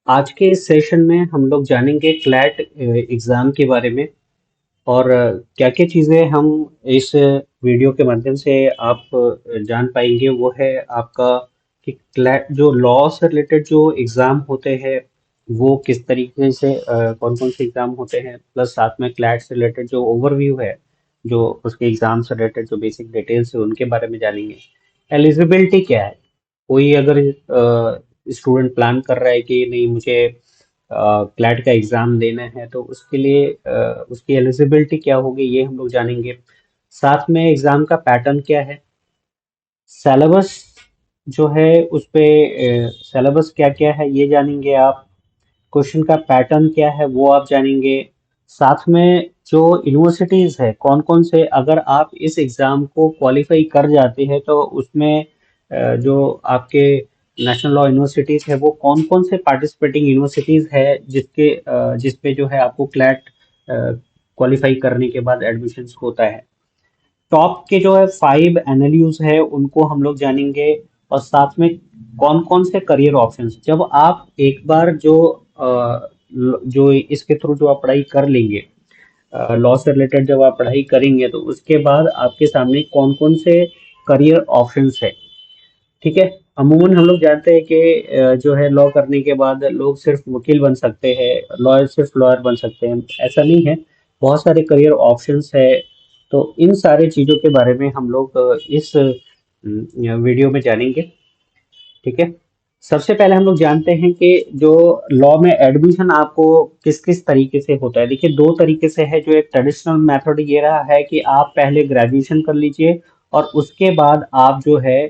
आज के इस सेशन में हम लोग जानेंगे क्लैट एग्ज़ाम के बारे में और क्या-क्या चीज़ें हम इस वीडियो के माध्यम से आप जान पाएंगे वो है आपका कि क्लैट जो लॉ से रिलेटेड जो एग्ज़ाम होते हैं वो किस तरीके से कौन-कौन से एग्ज़ाम होते हैं प्लस साथ में क्लैट से रिलेटेड जो ओवरव्यू है जो उसके एग्ज़ाम से रिलेटेड जो बेसिक डिटेल्स है उनके बारे में जानेंगे। एलिजिबिलिटी क्या है? कोई अगर स्टूडेंट प्लान कर रहा है कि नहीं मुझे क्लैट का एग्ज़ाम देना है तो उसके लिए उसकी एलिजिबिलिटी क्या होगी ये हम लोग जानेंगे। साथ में एग्ज़ाम का पैटर्न क्या है, सिलेबस जो है उस पे सिलेबस क्या क्या है ये जानेंगे आप। क्वेश्चन का पैटर्न क्या है वो आप जानेंगे। साथ में जो यूनिवर्सिटीज़ है कौन कौन से अगर आप इस एग्ज़ाम को क्वालिफाई कर जाते हैं तो उसमें जो आपके नेशनल लॉ यूनिवर्सिटीज़ है वो कौन कौन से पार्टिसिपेटिंग यूनिवर्सिटीज़ है जिस पे जो है आपको क्लैट क्वालिफाई करने के बाद एडमिशन होता है। टॉप के जो है 5 एनएलयूज है उनको हम लोग जानेंगे और साथ में कौन कौन से करियर ऑप्शंस जब आप एक बार जो इसके थ्रू जो आप पढ़ाई कर लेंगे लॉ से रिलेटेड जब आप पढ़ाई करेंगे तो उसके बाद आपके सामने कौन कौन से करियर ऑप्शंस है। ठीक है। अमूमन हम लोग जानते हैं कि जो है लॉ करने के बाद लोग सिर्फ वकील बन सकते हैं, लॉयर सिर्फ लॉयर बन सकते हैं, ऐसा नहीं है। बहुत सारे करियर ऑप्शंस है। तो इन सारे चीज़ों के बारे में हम लोग इस वीडियो में जानेंगे। ठीक है। सबसे पहले हम लोग जानते हैं कि जो लॉ में एडमिशन आपको किस किस तरीके से होता है। देखिए दो तरीके से है। जो एक ट्रेडिशनल मेथड ये रहा है कि आप पहले ग्रेजुएशन कर लीजिए और उसके बाद आप जो है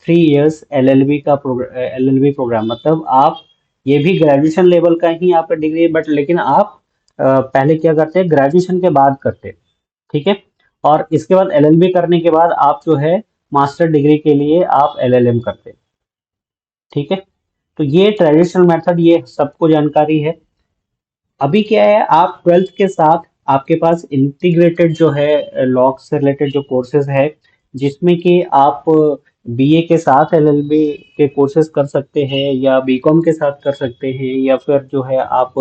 3 इयर्स एलएलबी प्रोग्राम मतलब आप ये भी ग्रेजुएशन लेवल का ही आपका डिग्री बट लेकिन आप पहले क्या करते हैं ग्रेजुएशन के बाद करते हैं। ठीक है। और इसके बाद एलएलबी करने के बाद आप जो है मास्टर डिग्री के लिए आप एलएलएम करते हैं। ठीक है। तो ये ट्रेडिशनल मेथड ये सबको जानकारी है। अभी क्या है आप ट्वेल्थ के साथ आपके पास इंटीग्रेटेड जो है लॉ से रिलेटेड जो कोर्सेज है जिसमें कि आप बीए के साथ एलएलबी के कोर्सेज कर सकते हैं या बीकॉम के साथ कर सकते हैं या फिर जो है आप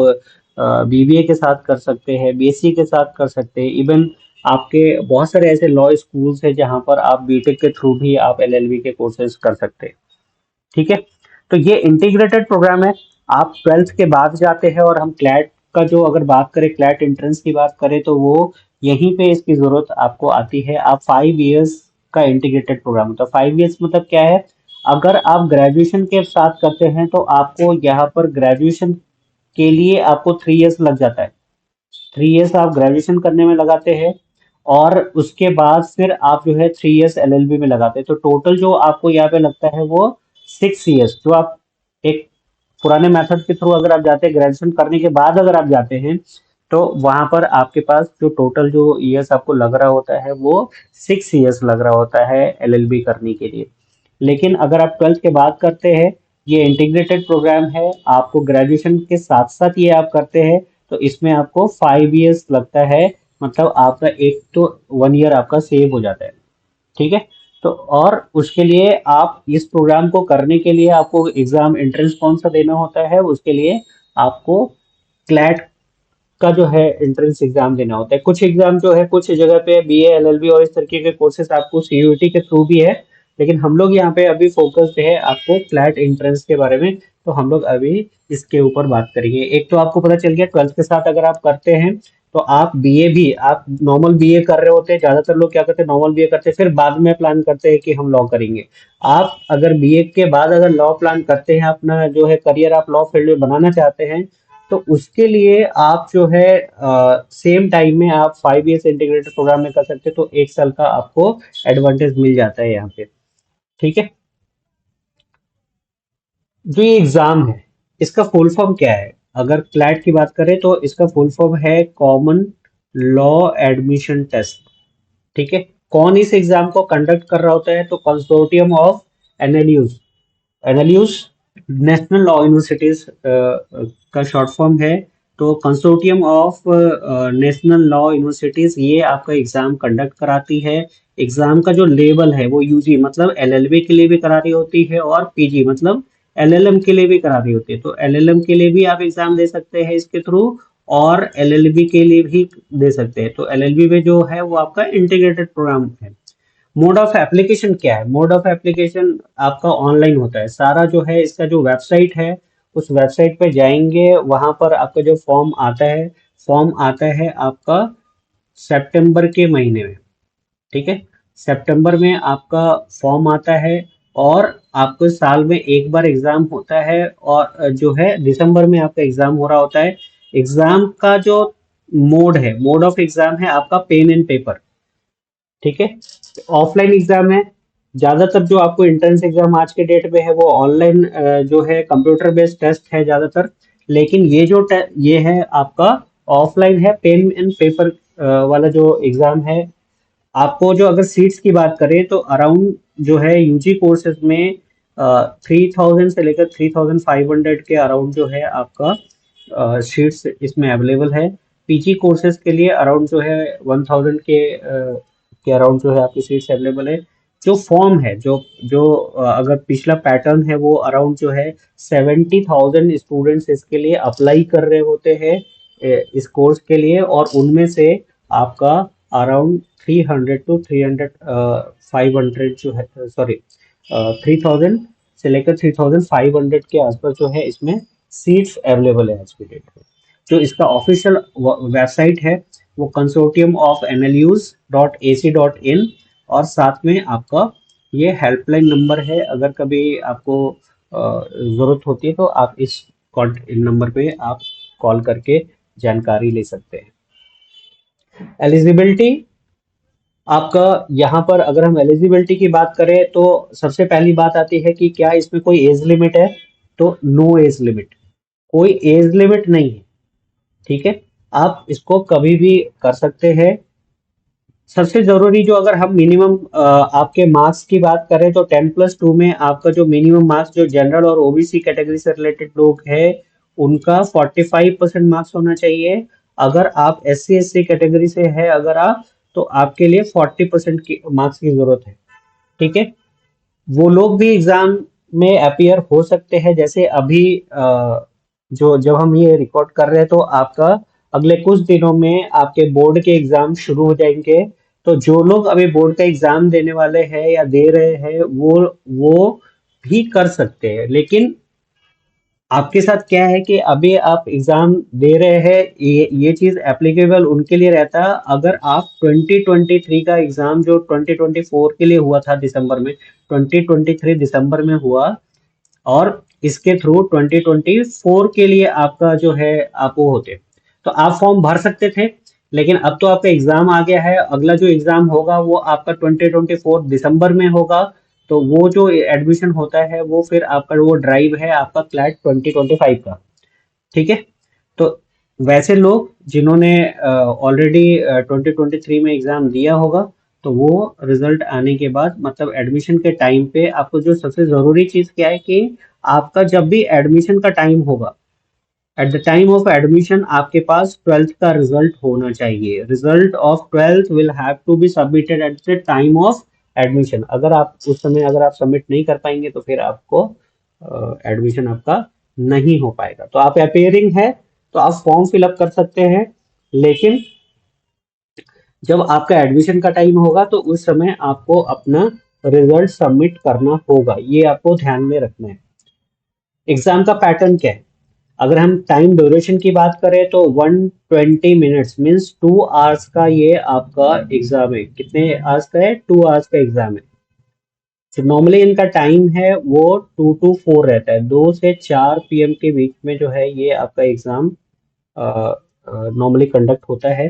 बीबीए के साथ कर सकते हैं, बीएससी के साथ कर सकते हैं। इवन आपके बहुत सारे ऐसे लॉ स्कूल्स हैं जहां पर आप बीटेक के थ्रू भी आप एलएलबी के कोर्सेज कर सकते हैं। ठीक है। तो ये इंटीग्रेटेड प्रोग्राम है। आप ट्वेल्थ के बाद जाते हैं और हम क्लैट का जो अगर बात करें क्लैट एंट्रेंस की बात करें तो वो यहीं पे इसकी जरूरत आपको आती है। आप 5 इयर्स का इंटीग्रेटेड प्रोग्राम होता है। 5 इयर्स मतलब क्या है, अगर आप ग्रेजुएशन के साथ करते हैं तो आपको यहाँ पर ग्रेजुएशन के लिए आपको 3 इयर्स लग जाता है। 3 इयर्स आप ग्रेजुएशन करने में लगाते हैं और उसके बाद फिर आप जो है 3 इयर्स एलएलबी में लगाते हैं। तो टोटल जो आपको यहाँ पे लगता है वो 6 इयर्स। जो आप एक पुराने मेथड के थ्रू अगर आप जाते हैं ग्रेजुएशन करने के बाद अगर आप जाते हैं तो वहां पर आपके पास जो टोटल जो ईयर्स आपको लग रहा होता है वो 6 इयर्स लग रहा होता है एलएलबी करने के लिए। लेकिन अगर आप ट्वेल्थ के बाद करते हैं ये इंटीग्रेटेड प्रोग्राम है, आपको ग्रेजुएशन के साथ साथ ये आप करते हैं तो इसमें आपको 5 इयर्स लगता है। मतलब आपका एक तो 1 ईयर आपका सेव हो जाता है। ठीक है। तो और उसके लिए आप इस प्रोग्राम को करने के लिए आपको एग्जाम एंट्रेंस कौन सा देना होता है, उसके लिए आपको क्लैट का जो है एंट्रेंस एग्जाम देना होता है। कुछ एग्जाम जो है कुछ जगह पे बीए एलएलबी और इस तरीके के कोर्सेस आपको सीयूईटी के थ्रू भी है। लेकिन हम लोग यहाँ पे अभी फोकस्ड है आपको फ्लैट एंट्रेंस के बारे में। तो हम लोग अभी इसके ऊपर बात करेंगे। एक तो आपको पता चल गया ट्वेल्थ के साथ अगर आप करते हैं तो आप बीए भी आप नॉर्मल बीए कर रहे होते हैं। ज्यादातर लोग क्या करते हैं नॉर्मल बीए करते हैं फिर बाद में प्लान करते हैं कि हम लॉ करेंगे। आप अगर बीए के बाद अगर लॉ प्लान करते हैं अपना जो है करियर आप लॉ फील्ड में बनाना चाहते हैं तो उसके लिए आप जो है सेम टाइम में आप 5 इयर्स इंटीग्रेटेड प्रोग्राम में कर सकते हैं तो 1 साल का आपको एडवांटेज मिल जाता है यहाँ पे। ठीक है। जो ये एग्जाम है इसका फुल फॉर्म क्या है, अगर क्लैट की बात करें तो इसका फुल फॉर्म है कॉमन लॉ एडमिशन टेस्ट। ठीक है। कौन इस एग्जाम को कंडक्ट कर रहा होता है तो consortium of NLUs. NLUs national law universities का शॉर्ट फॉर्म है। तो consortium of national law universities ये आपका एग्जाम कंडक्ट कराती है। एग्जाम का जो लेवल है वो यूजी मतलब एलएलबी के लिए भी करा रही होती है और पीजी मतलब एलएलएम के लिए भी करानी होती है, तो एलएलएम के लिए भी आप एग्जाम दे सकते हैं इसके थ्रू, और एलएलबी के लिए भी दे सकते हैं। तो एलएलबी में जो है वो आपका इंटीग्रेटेड प्रोग्राम है। मोड ऑफ एप्लीकेशन क्या है? मोड ऑफ एप्लीकेशन आपका ऑनलाइन होता है सारा, जो है इसका जो वेबसाइट है, उस वेबसाइट पे जाएंगे, वहां पर आपका जो फॉर्म आता है आपका सितंबर के महीने में, ठीक है। सितंबर में आपका फॉर्म आता है, और आपको साल में एक बार एग्जाम होता है, और जो है दिसंबर में आपका एग्जाम हो रहा होता है। एग्जाम का जो मोड ऑफ एग्जाम है आपका पेन एंड पेपर, ठीक है। ऑफलाइन एग्जाम है। ज्यादातर जो आपको एंट्रेंस एग्जाम आज के डेट में है वो ऑनलाइन जो है कंप्यूटर बेस्ड टेस्ट है ज्यादातर। लेकिन ये है आपका ऑफलाइन है, पेन एंड पेपर वाला जो एग्जाम है। आपको जो अगर सीट्स की बात करें तो अराउंड जो है यूजी कोर्सेज में 3000 से लेकर 3500 के अराउंड जो है आपका सीट्स इसमें अवेलेबल है। पीजी कोर्सेज के लिए अराउंड जो है 1000 के अराउंड जो है आपकी सीट्स अवेलेबल है। जो फॉर्म है, जो जो अगर पिछला पैटर्न है वो अराउंड जो है 70,000 स्टूडेंट्स इसके लिए अप्लाई कर रहे होते हैं इस कोर्स के लिए, और उनमें से आपका अराउंड 300 टू 300 500 जो है, सॉरी 3000 से लेकर 3500 के आसपास जो है इसमें सीट्स अवेलेबल है आज की डेट में। जो इसका ऑफिशियल वेबसाइट है वो कंसोर्टियम ऑफ nlus.ac.in, और साथ में आपका ये हेल्पलाइन नंबर है। अगर कभी आपको ज़रूरत होती है तो आप इस नंबर पे आप कॉल करके जानकारी ले सकते हैं। एलिजिबिलिटी आपका, यहाँ पर अगर हम एलिजिबिलिटी की बात करें तो सबसे पहली बात आती है कि क्या इसमें कोई एज लिमिट है? तो नो एज लिमिट, कोई एज लिमिट नहीं है, ठीक है। आप इसको कभी भी कर सकते हैं। सबसे जरूरी जो, अगर हम मिनिमम आपके मार्क्स की बात करें तो 10+2 में आपका जो मिनिमम मार्क्स जो जनरल और ओबीसी कैटेगरी से रिलेटेड लोग हैं उनका 45% मार्क्स होना चाहिए। अगर आप SC/SC कैटेगरी से है अगर आप, तो आपके लिए 40% की मार्क्स की जरूरत है, ठीक है। वो लोग भी एग्जाम में अपीयर हो सकते हैं। जैसे अभी जो जब हम ये रिकॉर्ड कर रहे हैं तो आपका अगले कुछ दिनों में आपके बोर्ड के एग्जाम शुरू हो जाएंगे। तो जो लोग अभी बोर्ड का एग्जाम देने वाले हैं या दे रहे हैं वो भी कर सकते हैं। लेकिन आपके साथ क्या है कि अभी आप एग्जाम दे रहे हैं, ये चीज एप्लीकेबल उनके लिए रहता है अगर आप 2023 का एग्जाम जो 2024 के लिए हुआ था दिसंबर में, 2023 दिसंबर में हुआ, और इसके थ्रू 2024 के लिए आपका जो है आप वो होते, तो आप फॉर्म भर सकते थे। लेकिन अब तो आपका एग्जाम आ गया है, अगला जो एग्जाम होगा वो आपका 2024 दिसंबर में होगा। तो वो जो एडमिशन होता है वो फिर आपका वो ड्राइव है आपका क्लैट 2025 का, ठीक है। तो वैसे लोग जिन्होंने ऑलरेडी 2023 में एग्जाम दिया होगा, तो वो रिजल्ट आने के बाद, मतलब एडमिशन के टाइम पे, आपको जो सबसे जरूरी चीज क्या है कि आपका जब भी एडमिशन का टाइम होगा, at the time of admission आपके पास 12th का रिजल्ट होना चाहिए। Result of 12th will have to be submitted at the time of admission. अगर आप उस समय अगर आप सबमिट नहीं कर पाएंगे तो फिर आपको एडमिशन आपका नहीं हो पाएगा। तो आप अपेयरिंग है तो आप फॉर्म फिलअप कर सकते हैं, लेकिन जब आपका एडमिशन का टाइम होगा तो उस समय आपको अपना रिजल्ट सबमिट करना होगा, ये आपको ध्यान में रखना है। एग्जाम का पैटर्न क्या है? अगर हम टाइम ड्यूरेशन की बात करें तो 120 मिनट्स मीन्स 2 आवर्स का ये आपका एग्जाम है। कितने आवर्स का है? 2 आवर्स का एग्जाम है। तो नॉर्मली इनका टाइम है वो 2 to 4 रहता है, 2 से 4 PM के बीच में जो है ये आपका एग्जाम नॉर्मली कंडक्ट होता है।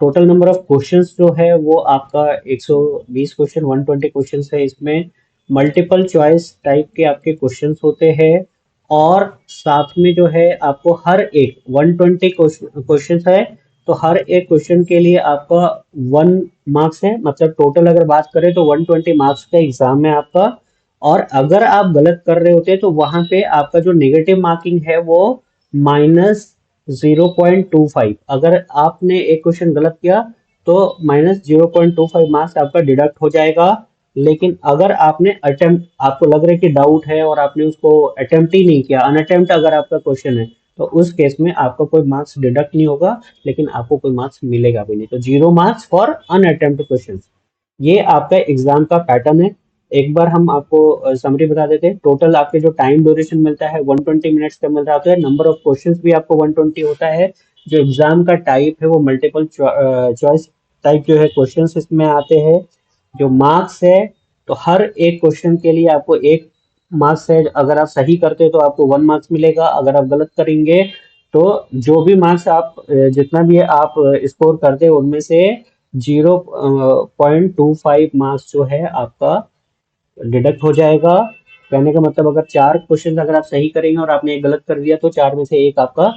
टोटल नंबर ऑफ क्वेश्चंस जो है वो आपका 120 क्वेश्चन, 120 क्वेश्चंस है। इसमें मल्टीपल चॉइस टाइप के आपके क्वेश्चंस होते हैं, और साथ में जो है आपको हर एक 120 क्वेश्चंस है, तो हर एक क्वेश्चन के लिए आपका 1 मार्क्स है। मतलब टोटल अगर बात करें तो 120 मार्क्स का एग्जाम है आपका। और अगर आप गलत कर रहे होते तो वहां पे आपका जो नेगेटिव मार्किंग है वो -0.25, अगर आपने एक क्वेश्चन गलत किया तो -0.25 मार्क्स आपका डिडक्ट हो जाएगा। लेकिन अगर आपने अटेम्प्ट, आपको लग रहा है कि डाउट है और आपने उसको अटेम्प्ट ही नहीं किया, अनअटेम्प्ट अगर आपका क्वेश्चन है, तो उस केस में आपका कोई मार्क्स डिडक्ट नहीं होगा, लेकिन आपको कोई मार्क्स मिलेगा भी नहीं। तो 0 मार्क्स फॉर अनअटेम्प्ट क्वेश्चन। ये आपका एग्जाम का पैटर्न है। एक बार हम आपको समरी बता देते हैं। टोटल आपके जो टाइम ड्यूरेशन मिलता है 120 मिनट्स का मिल रहा है। नंबर ऑफ क्वेश्चंस भी आपको 120 होता है। जो एग्जाम का टाइप है वो मल्टीपल चॉइस टाइप जो है क्वेश्चंस इसमें आते हैं। जो मार्क्स है, तो हर एक क्वेश्चन के लिए आपको एक मार्क्स है। अगर आप सही करते हैं तो आपको 1 मार्क्स मिलेगा, अगर आप गलत करेंगे तो जो भी मार्क्स आप जितना भी आप स्कोर करते हैं उनमें से 0.25 मार्क्स जो है आपका डिडक्ट हो जाएगा। कहने का मतलब अगर 4 क्वेश्चन अगर आप सही करेंगे और आपने एक गलत कर दिया तो 4 में से एक आपका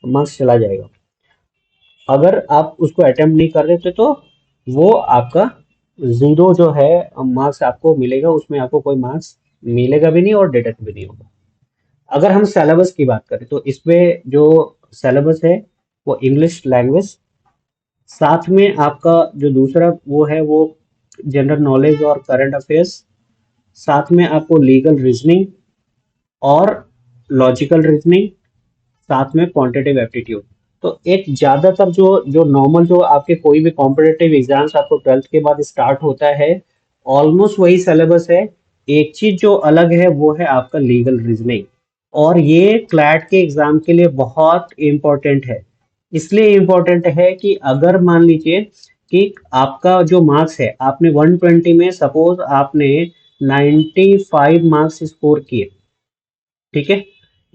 मार्क्स चला जाएगा। अगर आप उसको अटेम्प्ट नहीं कर रहे थे तो वो आपका 0 जो है मार्क्स आपको मिलेगा, उसमें आपको कोई मार्क्स मिलेगा भी नहीं और डिडक्ट भी नहीं होगा। अगर हम सिलेबस की बात करें तो इसमें जो सिलेबस है वो इंग्लिश लैंग्वेज, साथ में आपका जो दूसरा वो है वो जनरल नॉलेज और करंट अफेयर्स, साथ में आपको लीगल रीजनिंग और लॉजिकल रीजनिंग, साथ में क्वांटिटेटिव एप्टीट्यूड। तो एक ज्यादातर जो जो नॉर्मल जो आपके कोई भी कॉम्पिटेटिव एग्जाम्स आपको 12th के बाद स्टार्ट होता है, ऑलमोस्ट वही सिलेबस है। एक चीज जो अलग है वो है आपका लीगल रीजनिंग, और ये क्लैट के एग्जाम के लिए बहुत इंपॉर्टेंट है। इसलिए इंपॉर्टेंट है कि अगर मान लीजिए कि आपका जो मार्क्स है, आपने 120 में सपोज आपने 95 मार्क्स स्कोर किए, ठीक है,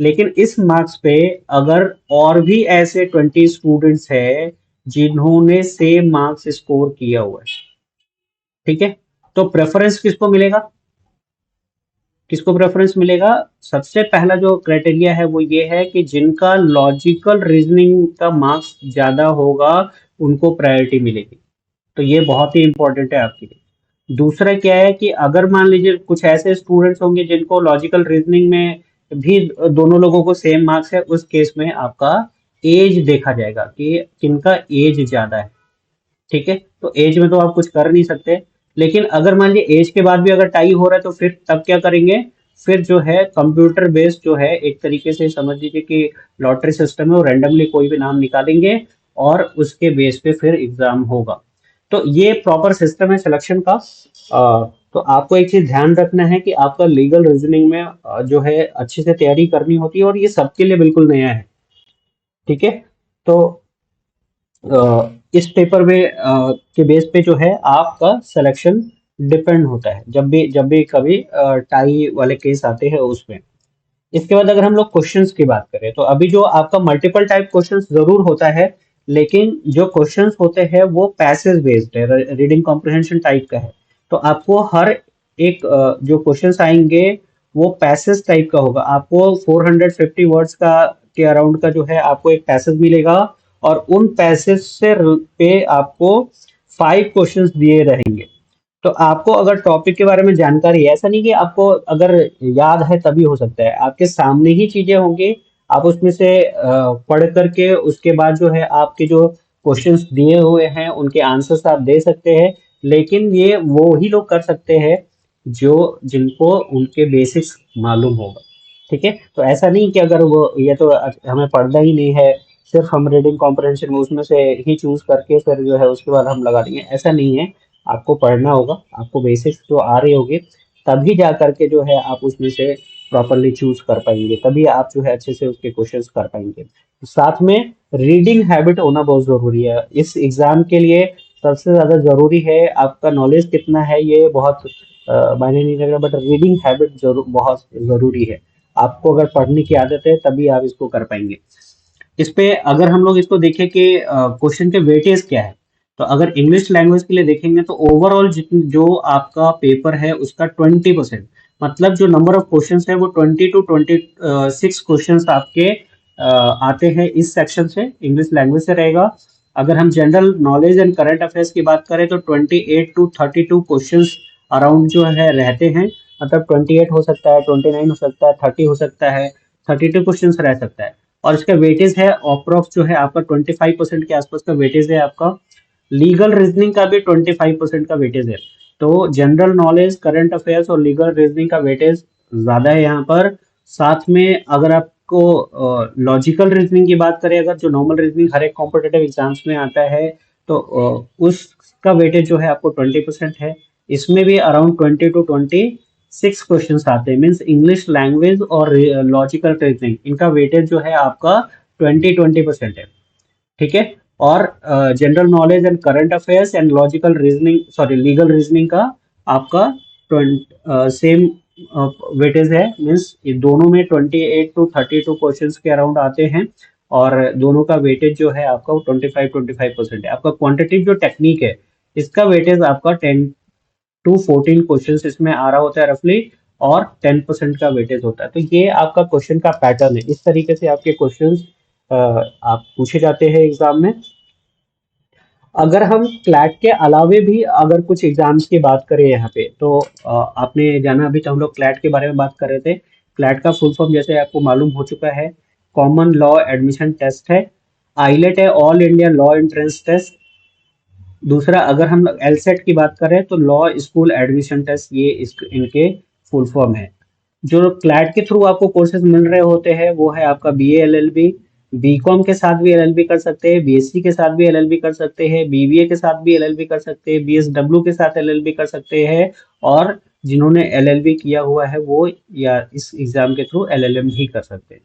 लेकिन इस मार्क्स पे अगर और भी ऐसे 20 स्टूडेंट्स हैं जिन्होंने सेम मार्क्स स्कोर किया हुआ है, ठीक है, तो प्रेफरेंस किसको मिलेगा? किसको प्रेफरेंस मिलेगा? सबसे पहला जो क्राइटेरिया है वो ये है कि जिनका लॉजिकल रीजनिंग का मार्क्स ज्यादा होगा उनको प्रायोरिटी मिलेगी। तो ये बहुत ही इंपॉर्टेंट है आपके लिए। दूसरा क्या है कि अगर मान लीजिए कुछ ऐसे स्टूडेंट्स होंगे जिनको लॉजिकल रीजनिंग में भी दोनों लोगों को सेम मार्क्स है, उस केस में आपका एज देखा जाएगा कि किनका एज ज्यादा है, ठीक है। तो एज में तो आप कुछ कर नहीं सकते, लेकिन अगर मान लीजिए एज के बाद भी अगर टाई हो रहा है तो फिर तब क्या करेंगे? फिर जो है कंप्यूटर बेस्ड जो है, एक तरीके से समझ लीजिए कि लॉटरी सिस्टम है, और रैंडमली कोई भी नाम निकालेंगे और उसके बेस पे फिर एग्जाम होगा। तो ये प्रॉपर सिस्टम है सिलेक्शन का। तो आपको एक चीज ध्यान रखना है कि आपका लीगल रीजनिंग में जो है अच्छे से तैयारी करनी होती है, और ये सबके लिए बिल्कुल नया है, ठीक है। तो इस पेपर में के बेस पे जो है आपका सिलेक्शन डिपेंड होता है, जब भी कभी टाई वाले केस आते हैं उसमें। इसके बाद अगर हम लोग क्वेश्चंस की बात करें तो अभी जो आपका मल्टीपल टाइप क्वेश्चंस जरूर होता है, लेकिन जो क्वेश्चंस होते हैं वो पैसेज बेस्ड है, रीडिंग कॉम्प्रिहेंशन टाइप का है। तो आपको हर एक जो क्वेश्चंस आएंगे वो पैसेज टाइप का होगा। आपको 450 वर्ड्स का के अराउंड का जो है आपको एक पैसेज मिलेगा, और उन पैसेज से पे आपको 5 क्वेश्चंस दिए रहेंगे। तो आपको अगर टॉपिक के बारे में जानकारी है, ऐसा नहीं कि आपको अगर याद है तभी हो सकता है, आपके सामने ही चीजें होंगी, आप उसमें से पढ़ करके उसके बाद जो है आपके जो क्वेश्चंस दिए हुए हैं उनके आंसर्स आप दे सकते हैं। लेकिन ये वो ही लोग कर सकते हैं जो जिनको उनके बेसिक्स मालूम होगा, ठीक है। तो ऐसा नहीं कि अगर वो ये तो हमें पढ़ना ही नहीं है, सिर्फ हम रीडिंग कॉम्प्रिहेंशन में उसमें से ही चूज करके फिर जो है उसके बाद हम लगा देंगे, ऐसा नहीं है। आपको पढ़ना होगा, आपको बेसिक्स जो आ रहे होंगे, तभी जा करके जो है आप उसमें से प्रॉपरली चूज कर पाएंगे, तभी आप जो है अच्छे से उसके क्वेश्चंस कर पाएंगे। साथ में रीडिंग हैबिट होना बहुत जरूरी है इस एग्जाम के लिए। सबसे ज्यादा जरूरी है आपका नॉलेज कितना है, ये बहुत मायने नहीं रख रहा, बट रीडिंग हैबिट जरूर बहुत जरूरी है। आपको अगर पढ़ने की आदत है तभी आप इसको कर पाएंगे। इस पे अगर हम लोग इसको देखें कि क्वेश्चन के वेटेज क्या है, तो अगर इंग्लिश लैंग्वेज के लिए देखेंगे तो ओवरऑल जो आपका पेपर है उसका 20%, मतलब जो नंबर ऑफ क्वेश्चंस है वो 20 to 26 क्वेश्चंस आपके आते हैं इस सेक्शन से, इंग्लिश लैंग्वेज से रहेगा। अगर हम general knowledge and current affairs की बात करें तो 28 to 32 क्वेश्चंस अराउंड जो है रहते हैं। मतलब 28 हो सकता है, 29 हो सकता है, 30 हो सकता है, 32 क्वेश्चंस रह सकता है। और इसका वेटेज है अप्रोक्स जो है आपका 25% के आसपास का वेटेज है आपका। लीगल रीजनिंग का भी 25% का वेटेज है। तो जनरल नॉलेज, करंट अफेयर्स और लीगल रीजनिंग का वेटेज ज्यादा है यहाँ पर। साथ में अगर आपको लॉजिकल रीजनिंग की बात करें, अगर जो नॉर्मल रीजनिंग हर एक कॉम्पिटेटिव एग्जाम्स में आता है, तो उसका वेटेज जो है आपको 20% है। इसमें भी अराउंड 20 to 26 क्वेश्चन आते हैं। मीन्स इंग्लिश लैंग्वेज और लॉजिकल रीजनिंग, इनका वेटेज जो है आपका 20-20% है। ठीक है। और general knowledge and current affairs and logical reasoning, sorry legal reasoning का आपका सेम वेटेज है। मीन्स ये दोनों में 28 to 32 क्वेश्चंस के अराउंड आते हैं, और दोनों का वेटेज जो है आपका 25-25% है। आपका क्वांटिटेटिव जो टेक्निक है, इसका वेटेज आपका 10 to 14 क्वेश्चन इसमें आ रहा होता है रफली, और 10% का वेटेज होता है। तो ये आपका क्वेश्चन का पैटर्न है। इस तरीके से आपके क्वेश्चंस आप पूछे जाते हैं एग्जाम में। अगर हम क्लैट के अलावे भी अगर कुछ एग्जाम्स की बात करें यहाँ पे, तो आपने जाना, अभी तो हम लोग क्लैट के बारे में बात कर रहे थे। क्लैट का फुल फॉर्म जैसे आपको मालूम हो चुका है, कॉमन लॉ एडमिशन टेस्ट है। आईलेट है, all India law entrance test. दूसरा, अगर हम एलसेट की बात करें, तो लॉ स्कूल एडमिशन टेस्ट, ये इनके फुल फॉर्म है। जो क्लैट के थ्रू आपको कोर्सेज मिल रहे होते हैं, वो है आपका बीए एलएलबी। बीकॉम के साथ भी एलएलबी कर सकते हैं, बीएससी के साथ भी एलएलबी कर सकते हैं, बीबीए के साथ भी एलएलबी कर सकते हैं, बीएसडब्ल्यू के साथ एलएलबी कर सकते हैं। और जिन्होंने एलएलबी किया हुआ है वो या इस एग्जाम के थ्रू एलएलएम भी कर सकते हैं।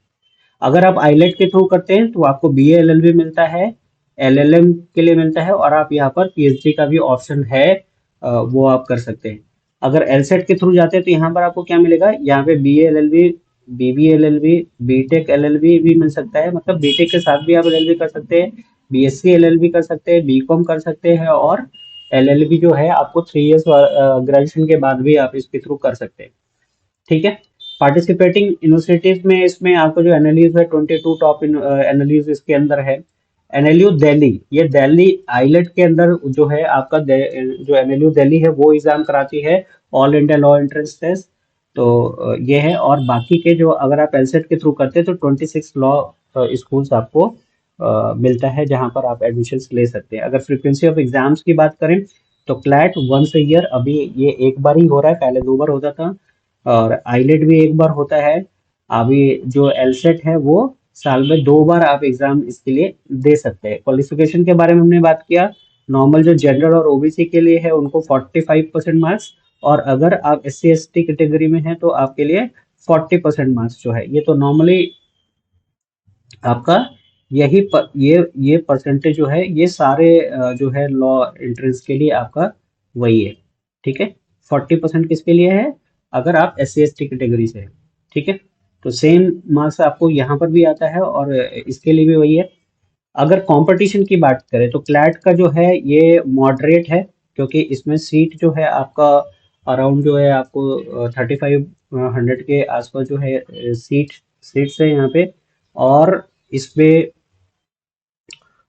अगर आप आईलेट के थ्रू करते हैं तो आपको बीए एलएलबी मिलता है, एलएलएम के लिए मिलता है, और आप यहाँ पर पीएचडी का भी ऑप्शन है, वो आप कर सकते हैं। अगर एलसेट के थ्रू जाते हैं तो यहाँ पर आपको क्या मिलेगा, यहाँ पे बीए एलएलबी, बीबी एलएलबी, बीटेक एलएलबी भी मिल सकता है। मतलब बीटेक के साथ भी आप एलएलबी कर सकते हैं, बीएससी एलएलबी कर सकते हैं, बीकॉम कर सकते हैं, और एलएलबी जो है आपको 3 इयर्स ग्रेजुएशन के बाद भी आप इसके थ्रू कर सकते हैं। ठीक है। पार्टिसिपेटिंग यूनिवर्सिटीज में इसमें आपको जो एनएलयूज है, 22 टॉप एनएलयूज इसके अंदर है। एनएलयू दिल्ली, ये दिल्ली आइलेट के अंदर जो है आपका जो एनएलयू दिल्ली है वो एग्जाम कराती है, all India law entrance test. तो ये है। और बाकी के जो, अगर आप एलसेट के थ्रू करते हैं तो 26 लॉ स्कूल्स आपको मिलता है, जहां पर आप एडमिशन ले सकते हैं। अगर फ्रीक्वेंसी ऑफ एग्जाम्स की बात करें, तो क्लैट वंस अ ईयर, अभी ये एक बार ही हो रहा है, पहले 2 बार होता था। और आईलेट भी एक बार होता है। अभी जो एलसेट है वो साल में 2 बार आप एग्जाम इसके लिए दे सकते हैं। क्वालिफिकेशन के बारे में हमने बात किया। नॉर्मल जो जनरल और ओबीसी के लिए है उनको 45% मार्क्स, और अगर आप S C S T category में हैं तो आपके लिए 40% मार्क्स जो है। ये तो नॉर्मली आपका ये परसेंटेज जो है, ये सारे जो है लॉ एंट्रेंस के लिए आपका वही है। ठीक है। 40% किसके लिए है, अगर आप S C S T category से हैं। ठीक है। तो सेम मार्क्स आपको यहाँ पर भी आता है, और इसके लिए भी वही है। अगर कंपटीशन की बात करें तो क्लैट का जो है ये मॉडरेट है, क्योंकि इसमें सीट जो है आपका अराउंड जो है आपको 3500 के आसपास जो है सीट्स है यहाँ पे। और इसमें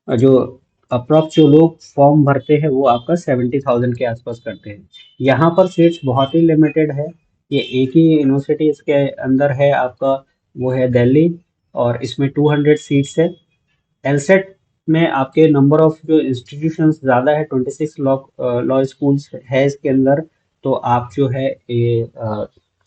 जो अप्रॉक्स जो लोग फॉर्म भरते हैं वो आपका 70,000 के आसपास करते हैं। यहाँ पर सीट्स बहुत ही लिमिटेड है। ये एक ही यूनिवर्सिटी इसके अंदर है आपका, वो है दिल्ली, और इसमें 200 सीट्स है। एलसेट में आपके नंबर ऑफ जो इंस्टीट्यूशंस ज़्यादा है, 26 लॉ लॉ स्कूल्स है इसके अंदर। तो आप जो है ये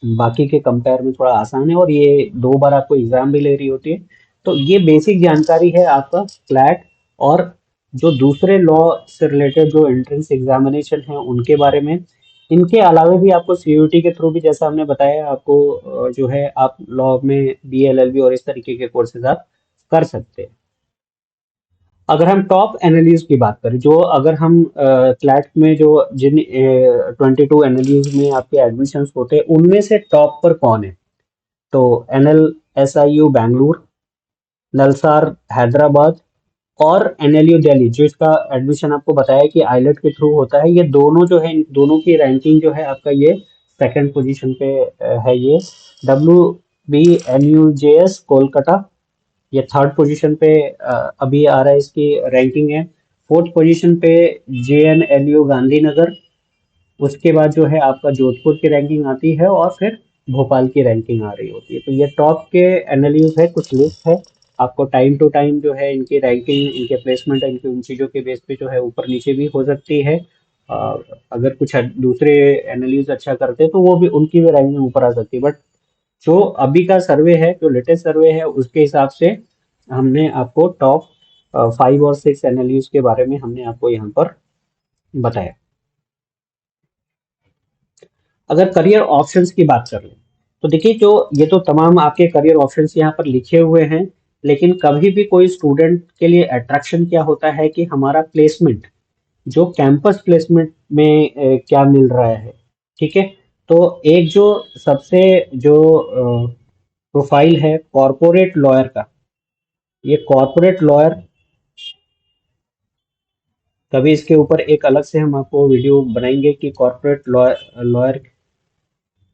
बाकी के कंपेयर में थोड़ा आसान है, और ये 2 बार आपको एग्जाम भी ले रही होती है। तो ये बेसिक जानकारी है आपका फ्लैट। और जो दूसरे लॉ से रिलेटेड जो एंट्रेंस एग्जामिनेशन है उनके बारे में, इनके अलावा भी आपको सीयूटी के थ्रू भी, जैसा हमने बताया आपको, जो है आप लॉ में बी एल एल बी और इस तरीके के कोर्सेज आप कर सकते हैं। अगर हम टॉप एनालिस्ट की बात करें, जो अगर हम क्लैट में जो जिन 22 एनालिस्ट में आपके एडमिशन होते हैं, उनमें से टॉप पर कौन है, तो एनएल एसआईयू बैंगलोर, नलसार हैदराबाद, और एनएलयू दिल्ली, जो इसका एडमिशन आपको बताया कि आइलेट के थ्रू होता है। ये दोनों जो है, इन दोनों की रैंकिंग जो है आपका, ये सेकंड पोजीशन पे है। ये W B N U J S Kolkata, ये थर्ड पोजीशन पे अभी आ रहा है, इसकी रैंकिंग है। फोर्थ पोजीशन पे J N L U Gandhinagar. उसके बाद जो है आपका जोधपुर की रैंकिंग आती है, और फिर भोपाल की रैंकिंग आ रही होती है। तो ये टॉप के एनालिस है, कुछ लिस्ट है। आपको टाइम टू टाइम जो है इनकी रैंकिंग, इनके प्लेसमेंट, इनकी उन चीज़ों के बेस पे जो है ऊपर नीचे भी हो सकती है। अगर कुछ दूसरे एनालिस्ट अच्छा करते हैं तो वो भी, उनकी भी रैंकिंग ऊपर आ सकती है। बट जो अभी का सर्वे है, जो लेटेस्ट सर्वे है, उसके हिसाब से हमने आपको टॉप 5 और 6 एनालिस्ट के बारे में हमने आपको यहाँ पर बताया। अगर करियर ऑप्शंस की बात कर लें तो देखिए, जो ये तो तमाम आपके करियर ऑप्शंस यहाँ पर लिखे हुए हैं, लेकिन कभी भी कोई स्टूडेंट के लिए अट्रैक्शन क्या होता है कि हमारा प्लेसमेंट, जो कैंपस प्लेसमेंट में क्या मिल रहा है। ठीक है, तो एक जो सबसे जो प्रोफाइल है कॉरपोरेट लॉयर का, ये कॉरपोरेट लॉयर, कभी इसके ऊपर एक अलग से हम आपको वीडियो बनाएंगे कि कॉरपोरेट लॉयर लॉयर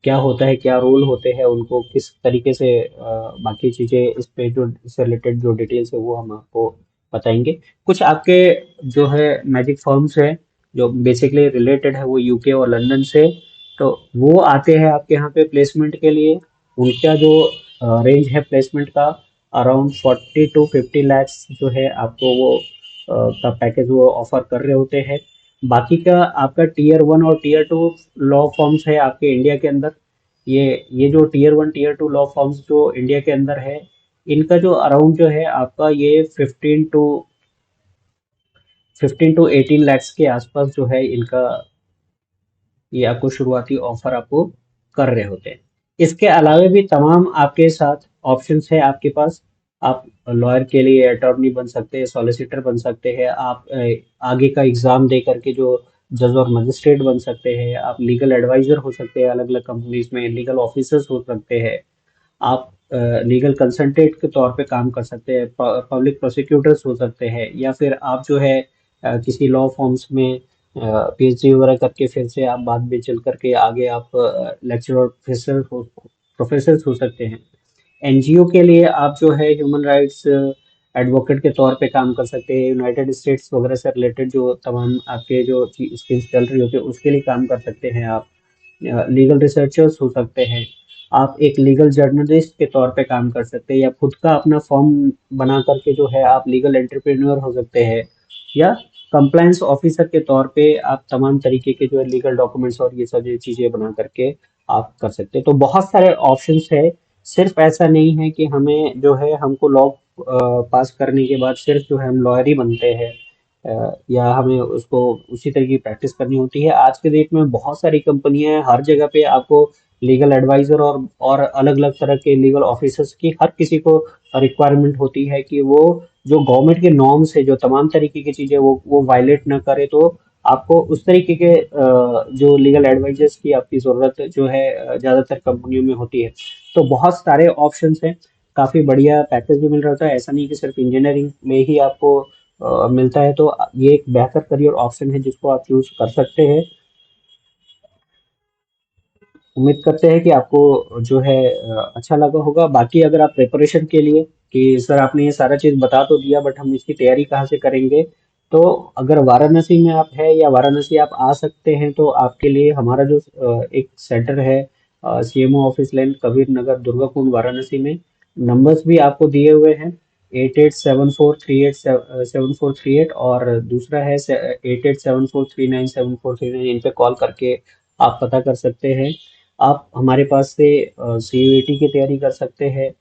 क्या होता है, क्या रोल होते हैं, उनको किस तरीके से बाकी चीज़ें इस पे जो इससे रिलेटेड जो डिटेल्स है वो हम आपको बताएंगे। कुछ आपके जो है मैजिक फर्म्स है जो बेसिकली रिलेटेड है वो यूके और लंदन से, तो वो आते हैं आपके यहाँ पे प्लेसमेंट के लिए। उनका जो रेंज है प्लेसमेंट का, अराउंड 40 to 50 lakhs जो है आपको वो का पैकेज वो ऑफर कर रहे होते हैं। बाकी का आपका टीयर 1 और टीयर 2 लॉ फॉर्म्स है आपके इंडिया के अंदर। ये जो टीयर 1 टीयर 2 लॉ फॉर्म्स जो इंडिया के अंदर है, इनका जो अराउंड जो है आपका ये 15 to 18 lakhs के आसपास जो है इनका, ये आपको शुरुआती ऑफर आपको कर रहे होते हैं। इसके अलावा भी तमाम आपके साथ ऑप्शंस है आपके पास। आप लॉयर के लिए अटॉर्नी बन सकते हैं, सॉलिसिटर बन सकते हैं, आप आगे का एग्जाम दे करके जो जज और मजिस्ट्रेट बन सकते हैं, आप लीगल एडवाइजर हो सकते हैं, अलग अलग कंपनीज में लीगल ऑफिसर्स हो सकते हैं, आप लीगल कंसल्टेंट के तौर पे काम कर सकते हैं, पब्लिक प्रोसिक्यूटर्स हो सकते हैं, या फिर आप जो है किसी लॉ फॉर्म्स में पीएचडी वगैरह करके फिर से आप बाद में चल करके आगे आप लेक्चरर प्रोफेसर हो सकते हैं। एनजीओ के लिए आप जो है ह्यूमन राइट्स एडवोकेट के तौर पे काम कर सकते हैं, यूनाइटेड स्टेट्स वगैरह से रिलेटेड जो तमाम आपके जो स्कीम्स चल रही होती है उसके लिए काम कर सकते हैं आप। लीगल रिसर्चर्स हो सकते हैं, आप एक लीगल जर्नलिस्ट के तौर पे काम कर सकते हैं, या खुद का अपना फॉर्म बना करके जो है आप लीगल एंटरप्रेन्योर हो सकते हैं, या कंप्लायंस ऑफिसर के तौर पे आप तमाम तरीके के जो है लीगल डॉक्यूमेंट्स और ये सारी चीज़ें बना करके आप कर सकते हैं। तो बहुत सारे ऑप्शंस है। सिर्फ ऐसा नहीं है कि हमें जो है हमको लॉ पास करने के बाद सिर्फ जो है हम लॉयर ही बनते हैं, या हमें उसको उसी तरह की प्रैक्टिस करनी होती है। आज के डेट में बहुत सारी कंपनियां हैं, हर जगह पे आपको लीगल एडवाइजर और अलग अलग तरह के लीगल ऑफिसर्स की हर किसी को रिक्वायरमेंट होती है कि वो जो गवर्नमेंट के नॉर्म्स है, जो तमाम तरीके की चीजें वो वायलेट ना करे। तो आपको उस तरीके के जो लीगल एडवाइजर्स की आपकी जरूरत जो है ज्यादातर कंपनियों में होती है। तो बहुत सारे ऑप्शंस हैं, काफी बढ़िया पैकेज भी मिल रहा है। ऐसा नहीं कि सिर्फ इंजीनियरिंग में ही आपको मिलता है। तो ये एक बेहतर करियर ऑप्शन है जिसको आप चूज कर सकते हैं। उम्मीद करते हैं कि आपको जो है अच्छा लगा होगा। बाकी अगर आप प्रिपरेशन के लिए, कि सर आपने ये सारा चीज़ बता तो दिया बट हम इसकी तैयारी कहाँ से करेंगे, तो अगर वाराणसी में आप है या वाराणसी आप आ सकते हैं तो आपके लिए हमारा जो एक सेंटर है CMO office land Kabir Nagar Durga कुंड वाराणसी में, नंबर्स भी आपको दिए हुए हैं, 8874387438, और दूसरा है 8874397439। इन पे कॉल करके आप पता कर सकते हैं। आप हमारे पास से सीयूईटी की तैयारी कर सकते हैं,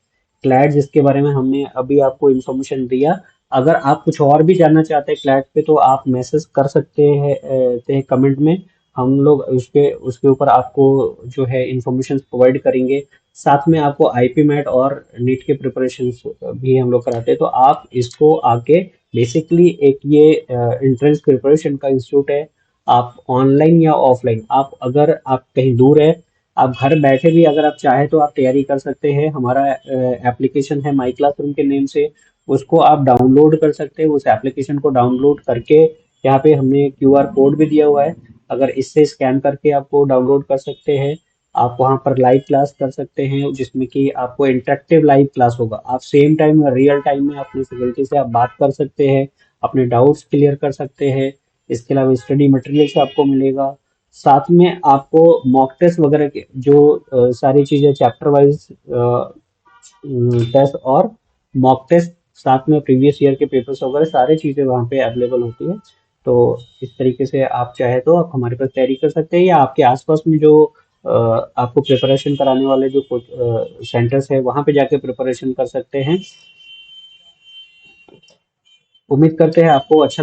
क्लैट जिसके बारे में हमने अभी आपको इन्फॉर्मेशन दिया। अगर आप कुछ और भी जानना चाहते हैं क्लैट पे तो आप मैसेज कर सकते हैं कमेंट में। हम लोग उसके उसके ऊपर आपको जो है इंफॉर्मेशन प्रोवाइड करेंगे। साथ में आपको आईपी मैट और नीट के प्रिपरेशन भी हम लोग कराते हैं। तो आप इसको आके, बेसिकली एक ये एंट्रेंस प्रिपरेशन का इंस्टीट्यूट है। आप ऑनलाइन या ऑफलाइन, आप अगर आप कहीं दूर है, आप घर बैठे भी अगर आप चाहे तो आप तैयारी कर सकते हैं। हमारा एप्लीकेशन है माई क्लासरूम के नेम से, उसको आप डाउनलोड कर सकते हैं। उस एप्लीकेशन को डाउनलोड करके, यहाँ पे हमने क्यूआर कोड भी दिया हुआ है, अगर इससे स्कैन करके आपको डाउनलोड कर सकते हैं। आप वहाँ पर लाइव क्लास कर सकते हैं जिसमें कि आपको इंटरेक्टिव लाइव क्लास होगा। आप सेम टाइम या रियल टाइम में अपनी फैकल्टी से आप बात कर सकते हैं, अपने डाउट्स क्लियर कर सकते हैं। इसके अलावा स्टडी मटेरियल्स आपको मिलेगा। साथ में आपको मॉक टेस्ट वगैरह के जो सारी चीज़ें चैप्टर वाइज टेस्ट और मॉक टेस्ट, साथ में प्रीवियस ईयर के पेपर्स वगैरह सारी चीज़ें वहाँ पे अवेलेबल होती है। तो इस तरीके से आप चाहे तो आप हमारे पास तैयारी कर सकते हैं, या आपके आसपास में जो आपको प्रिपरेशन कराने वाले जो सेंटर्स है वहाँ पे जाके प्रिपरेशन कर सकते हैं। उम्मीद करते हैं आपको अच्छा लगा